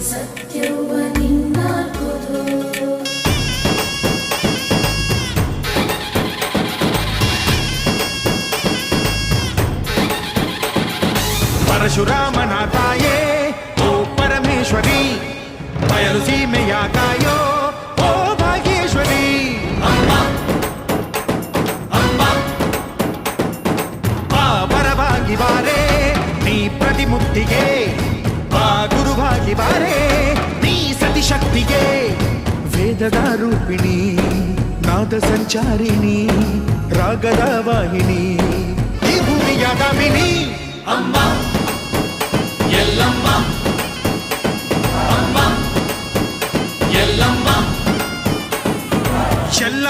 ಸತ್ಯವ ನಿನ್ನಾಲ್ಕುದು ಪರಶುರಾಮನ ತಾಯೇ ಓ ಪರಮೇಶ್ವರಿ ಬಯಲು ಸೀಮೆಯ ಕಾಯೋ ಓ ಭಾಗ್ಯೇಶ್ವರಿ ಅಮ್ಮ ಅಮ್ಮ ಬಾ ಪರವಾಗಿ ಬಾರೆ ನೀ ಪ್ರತಿಮುಕ್ತಿಗೆ ಬಾ ಗುರುವಾಗಿ ಬಾರೆ ನೀ ಸತಿಶಕ್ತಿಗೆ ವೇದದ ರೂಪಿಣಿ ನಾದ ಸಂಚಾರಿಣಿ ರಾಗದ ವಾಹಿನಿ ಈ ಭೂಮಿಯ ದಾಮಿನಿ ಅಮ್ಮ ಎಲ್ಲಮ್ಮ ಅಮ್ಮ ಎಲ್ಲಮ್ಮ ಎಲ್ಲ